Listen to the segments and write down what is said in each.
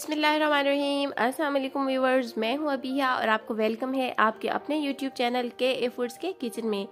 बिस्मिल्लाहिर्रहमानिर्रहीम। अस्सलाम वालेकुम व्यूवर्स, मैं हूँ अबिया और आपको वेलकम है आपके अपने यूट्यूब चैनल के फूड्स के किचन में।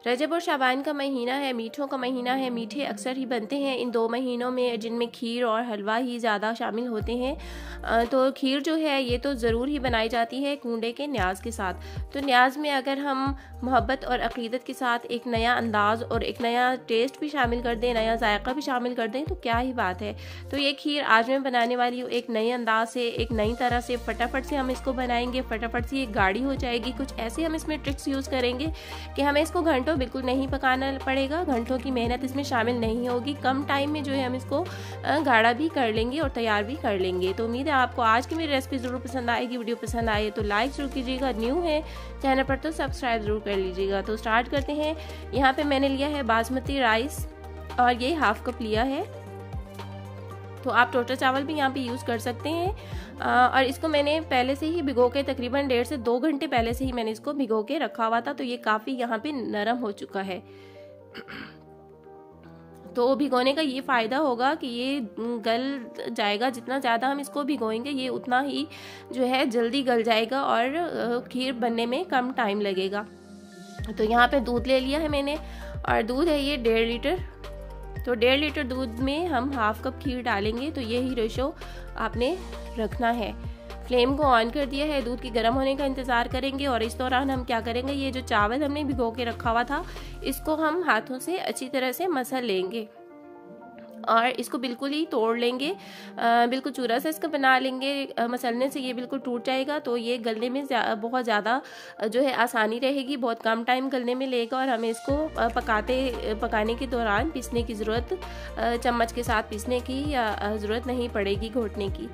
रजब और शाबान का महीना है, मीठों का महीना है। मीठे अक्सर ही बनते हैं इन दो महीनों में, जिनमें खीर और हलवा ही ज़्यादा शामिल होते हैं। तो खीर जो है ये तो ज़रूर ही बनाई जाती है कूंडे के न्याज के साथ। तो न्याज में अगर हम मोहब्बत और अक़ीदत के साथ एक नया अंदाज और एक नया टेस्ट भी शामिल कर दें, नया जायका भी शामिल कर दें, तो क्या ही बात है। तो ये खीर आज मैं बनाने वाली हूँ एक नए अंदाज से, एक नई तरह से। फटाफट से हम इसको बनाएंगे, फटाफट से ये गाढ़ी हो जाएगी। कुछ ऐसे हम इसमें ट्रिक्स यूज़ करेंगे कि हमें इसको घंटों बिल्कुल नहीं पकाना पड़ेगा, घंटों की मेहनत इसमें शामिल नहीं होगी। कम टाइम में जो है हम इसको गाढ़ा भी कर लेंगे और तैयार भी कर लेंगे। तो उम्मीद है आपको आज की मेरी रेसिपी ज़रूर पसंद आएगी। वीडियो पसंद आए तो लाइक ज़रूर कीजिएगा, न्यू है चैनल पर तो सब्सक्राइब ज़रूर कर लीजिएगा। तो स्टार्ट करते हैं। यहाँ पे मैंने लिया है बासमती राइस और ये हाफ कप लिया है। तो आप टोटल चावल भी यहाँ पे यूज़ कर सकते हैं। और इसको मैंने पहले से ही भिगो के, तकरीबन 1.5 से 2 घंटे पहले से ही मैंने इसको भिगो के रखा हुआ था। तो ये काफ़ी यहाँ पे नरम हो चुका है। तो भिगोने का ये फ़ायदा होगा कि ये गल जाएगा। जितना ज़्यादा हम इसको भिगोएंगे ये उतना ही जो है जल्दी गल जाएगा और खीर बनने में कम टाइम लगेगा। तो यहाँ पे दूध ले लिया है मैंने और दूध है ये 1.5 लीटर। तो 1.5 लीटर दूध में हम हाफ कप खीर डालेंगे। तो यही रेशो आपने रखना है। फ्लेम को ऑन कर दिया है, दूध की गर्म होने का इंतज़ार करेंगे। और इस दौरान हम क्या करेंगे, ये जो चावल हमने भिगो के रखा हुआ था इसको हम हाथों से अच्छी तरह से मसल लेंगे और इसको बिल्कुल ही तोड़ लेंगे, बिल्कुल चूरा सा इसका बना लेंगे। मसलने से ये बिल्कुल टूट जाएगा। तो ये गलने में बहुत ज़्यादा जो है आसानी रहेगी, बहुत कम टाइम गलने में लेगा। और हमें इसको पकाने के दौरान पीसने की ज़रूरत, चम्मच के साथ पीसने की ज़रूरत नहीं पड़ेगी, घोटने की।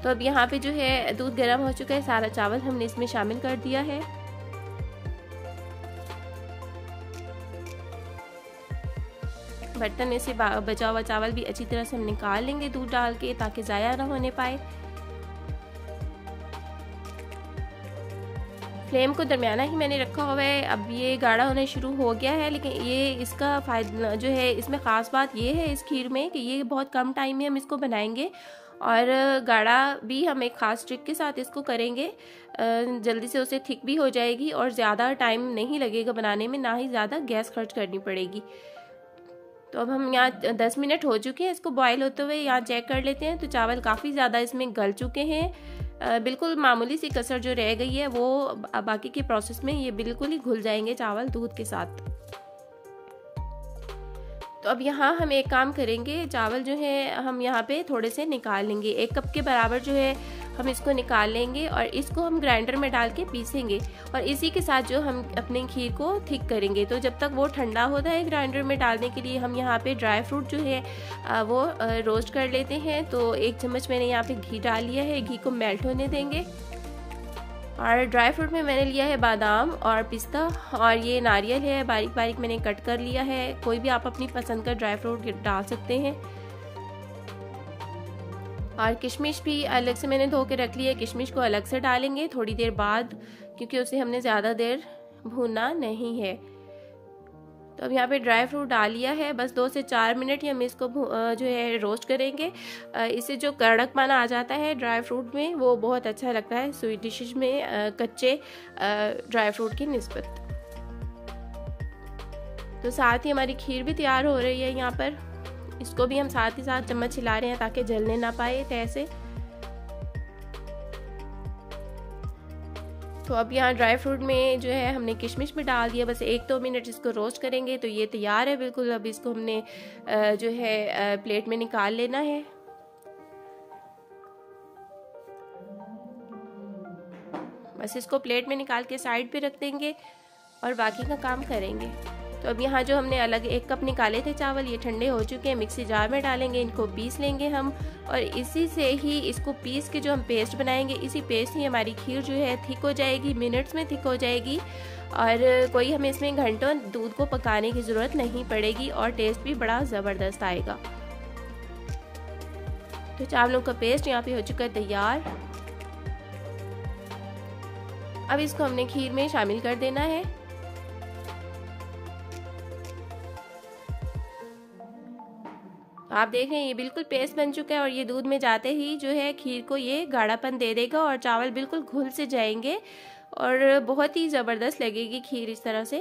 तो अब यहाँ पे जो है दूध गर्म हो चुका है, सारा चावल हमने इसमें शामिल कर दिया है। बर्तन में से बचा हुआ चावल भी अच्छी तरह से हम निकाल लेंगे दूध डाल के, ताकि ज़ाया ना होने पाए। फ्लेम को दरमियाना ही मैंने रखा हुआ है। अब ये गाढ़ा होने शुरू हो गया है, लेकिन ये इसका फ़ायदा जो है, इसमें ख़ास बात ये है इस खीर में कि ये बहुत कम टाइम में हम इसको बनाएंगे और गाढ़ा भी हम एक ख़ास ट्रिक के साथ इसको करेंगे। जल्दी से उसे थिक भी हो जाएगी और ज़्यादा टाइम नहीं लगेगा बनाने में, ना ही ज़्यादा गैस खर्च करनी पड़ेगी। तो अब हम यहाँ 10 मिनट हो चुके हैं इसको बॉयल होते हुए, यहाँ चेक कर लेते हैं। तो चावल काफ़ी ज़्यादा इसमें गल चुके हैं। बिल्कुल मामूली सी कसर जो रह गई है वो बाकी के प्रोसेस में ये बिल्कुल ही घुल जाएंगे चावल दूध के साथ। तो अब यहाँ हम एक काम करेंगे, चावल जो है हम यहाँ पे थोड़े से निकाल लेंगे। 1 कप के बराबर जो है हम इसको निकाल लेंगे और इसको हम ग्राइंडर में डाल के पीसेंगे। और इसी के साथ जो हम अपने खीर को थिक करेंगे। तो जब तक वो ठंडा होता है ग्राइंडर में डालने के लिए, हम यहाँ पे ड्राई फ्रूट जो है वो रोस्ट कर लेते हैं। तो 1 चम्मच मैंने यहाँ पे घी डाल लिया है, घी को मेल्ट होने देंगे। और ड्राई फ्रूट में मैंने लिया है बादाम और पिस्ता और ये नारियल है, बारीक बारीक मैंने कट कर लिया है। कोई भी आप अपनी पसंद का ड्राई फ्रूट डाल सकते हैं। और किशमिश भी अलग से मैंने धो के रख लिया है, किशमिश को अलग से डालेंगे थोड़ी देर बाद, क्योंकि उसे हमने ज़्यादा देर भूनना नहीं है। तो अब यहाँ पे ड्राई फ्रूट डाल लिया है, बस 2 से 4 मिनट ही हम इसको जो है रोस्ट करेंगे। इससे जो कड़कपन आ जाता है ड्राई फ्रूट में वो बहुत अच्छा लगता है स्वीट डिशेज में कच्चे ड्राई फ्रूट की निस्बत। तो साथ ही हमारी खीर भी तैयार हो रही है यहाँ पर। इसको भी हम साथ ही साथ चम्मच हिला रहे हैं ताकि जलने ना पाए तय से। तो अब यहाँ ड्राई फ्रूट में जो है हमने किशमिश भी डाल दिया। बस 1-2 मिनट इसको रोस्ट करेंगे तो ये तैयार है बिल्कुल। अब इसको हमने जो है प्लेट में निकाल लेना है। बस इसको प्लेट में निकाल के साइड पे रख देंगे और बाकी का काम करेंगे। तो अब यहाँ जो हमने अलग 1 कप निकाले थे चावल, ये ठंडे हो चुके हैं, मिक्सी जार में डालेंगे, इनको पीस लेंगे हम। और इसी से ही इसको पीस के जो हम पेस्ट बनाएंगे, इसी पेस्ट ही हमारी खीर जो है थिक हो जाएगी, मिनट्स में थिक हो जाएगी। और कोई हमें इसमें घंटों दूध को पकाने की ज़रूरत नहीं पड़ेगी और टेस्ट भी बड़ा ज़बरदस्त आएगा। तो चावलों का पेस्ट यहाँ पे हो चुका है तैयार। अब इसको हमने खीर में शामिल कर देना है। आप देख रहे हैं ये बिल्कुल पेस्ट बन चुका है और ये दूध में जाते ही जो है खीर को ये गाढ़ापन दे देगा और चावल बिल्कुल घुल से जाएंगे और बहुत ही ज़बरदस्त लगेगी खीर इस तरह से।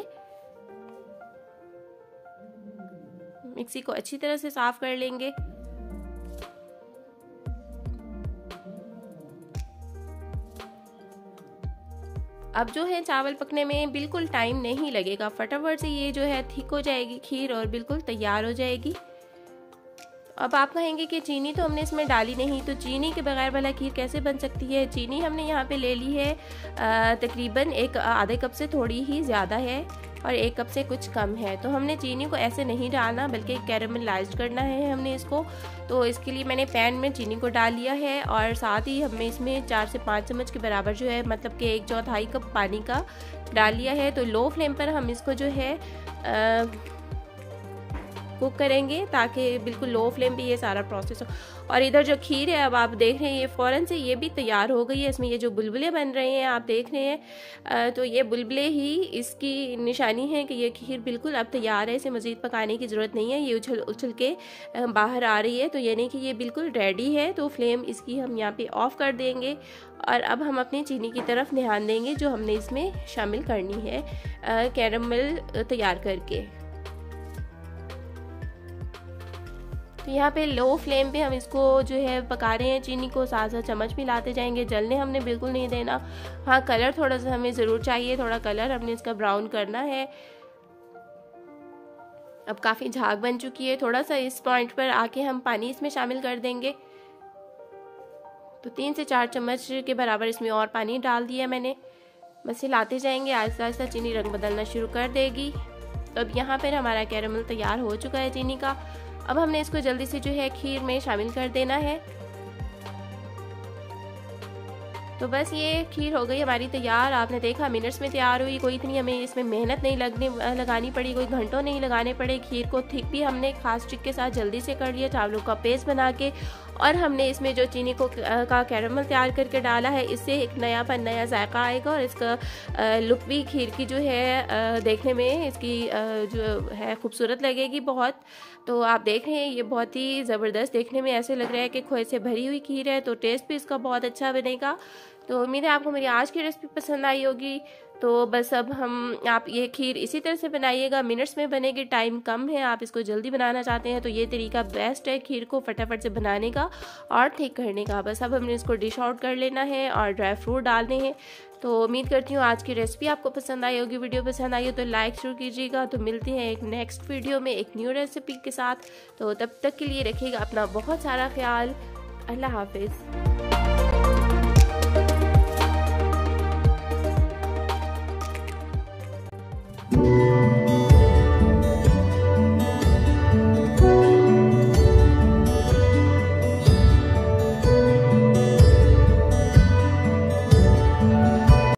मिक्सी को अच्छी तरह से साफ कर लेंगे। अब जो है चावल पकने में बिल्कुल टाइम नहीं लगेगा, फटाफट से ये जो है थिक हो जाएगी खीर और बिल्कुल तैयार हो जाएगी। अब आप कहेंगे कि चीनी तो हमने इसमें डाली नहीं, तो चीनी के बगैर भला खीर कैसे बन सकती है। चीनी हमने यहाँ पे ले ली है तकरीबन एक आधे कप से थोड़ी ही ज़्यादा है और 1 कप से कुछ कम है। तो हमने चीनी को ऐसे नहीं डालना बल्कि कैरेमलाइज्ड करना है हमने इसको। तो इसके लिए मैंने पैन में चीनी को डाल लिया है और साथ ही हमने इसमें 4 से 5 चम्मच के बराबर जो है मतलब कि 1/4 कप पानी का डाल लिया है। तो लो फ्लेम पर हम इसको जो है कुक करेंगे ताकि बिल्कुल लो फ्लेम पे ये सारा प्रोसेस हो। और इधर जो खीर है अब आप देख रहे हैं ये फ़ौरन से ये भी तैयार हो गई है। इसमें ये जो बुलबुले बन रहे हैं आप देख रहे हैं, तो ये बुलबुले ही इसकी निशानी है कि ये खीर बिल्कुल अब तैयार है, इसे मज़ीद पकाने की ज़रूरत नहीं है। ये उछल उछल के बाहर आ रही है, तो यानी कि ये बिल्कुल रेडी है। तो फ्लेम इसकी हम यहाँ पे ऑफ़ कर देंगे और अब हम अपनी चीनी की तरफ ध्यान देंगे जो हमने इसमें शामिल करनी है कैरमल तैयार करके। तो यहाँ पे लो फ्लेम पे हम इसको जो है पका रहे हैं, चीनी को साथ साथ चम्मच भी लाते जाएंगे, जलने हमने बिल्कुल नहीं देना। हाँ कलर थोड़ा सा हमें ज़रूर चाहिए, थोड़ा कलर हमने इसका ब्राउन करना है। अब काफ़ी झाग बन चुकी है, थोड़ा सा इस पॉइंट पर आके हम पानी इसमें शामिल कर देंगे। तो 3 से 4 चम्मच के बराबर इसमें और पानी डाल दिया मैंने। बस हिलाते जाएंगे, आहिस्ता आहिस्ता चीनी रंग बदलना शुरू कर देगी। तो अब यहाँ पर हमारा कैरेमल तैयार हो चुका है चीनी का। अब हमने इसको जल्दी से जो है खीर में शामिल कर देना है। तो बस ये खीर हो गई हमारी तैयार। आपने देखा मिनट्स में तैयार हुई, कोई इतनी हमें इसमें मेहनत नहीं लगानी पड़ी, कोई घंटों नहीं लगाने पड़े। खीर को थिक भी हमने खास ट्रिक के साथ जल्दी से कर लिया, चावलों का पेस्ट बना के। और हमने इसमें जो चीनी को का कैरेमल तैयार करके डाला है, इससे एक नयापन नया जायका आएगा और इसका लुक भी खीर की जो है देखने में इसकी जो है खूबसूरत लगेगी बहुत। तो आप देख रहे हैं ये बहुत ही ज़बरदस्त देखने में ऐसे लग रहा है कि खोए से भरी हुई खीर है। तो टेस्ट भी इसका बहुत अच्छा बनेगा। तो उम्मीद है आपको मेरी आज की रेसिपी पसंद आई होगी। तो बस अब आप ये खीर इसी तरह से बनाइएगा, मिनट्स में बनेगी, टाइम कम है, आप इसको जल्दी बनाना चाहते हैं तो ये तरीका बेस्ट है खीर को फटाफट से बनाने का और ठीक करने का। बस अब हमने इसको डिश आउट कर लेना है और ड्राई फ्रूट डालने हैं। तो उम्मीद करती हूँ आज की रेसिपी आपको पसंद आई होगी। वीडियो पसंद आई हो तो लाइक जरूर कीजिएगा। तो मिलते हैं एक नेक्स्ट वीडियो में एक न्यू रेसिपी के साथ। तो तब तक के लिए रखिएगा अपना बहुत सारा ख्याल। अल्लाह हाफिज़।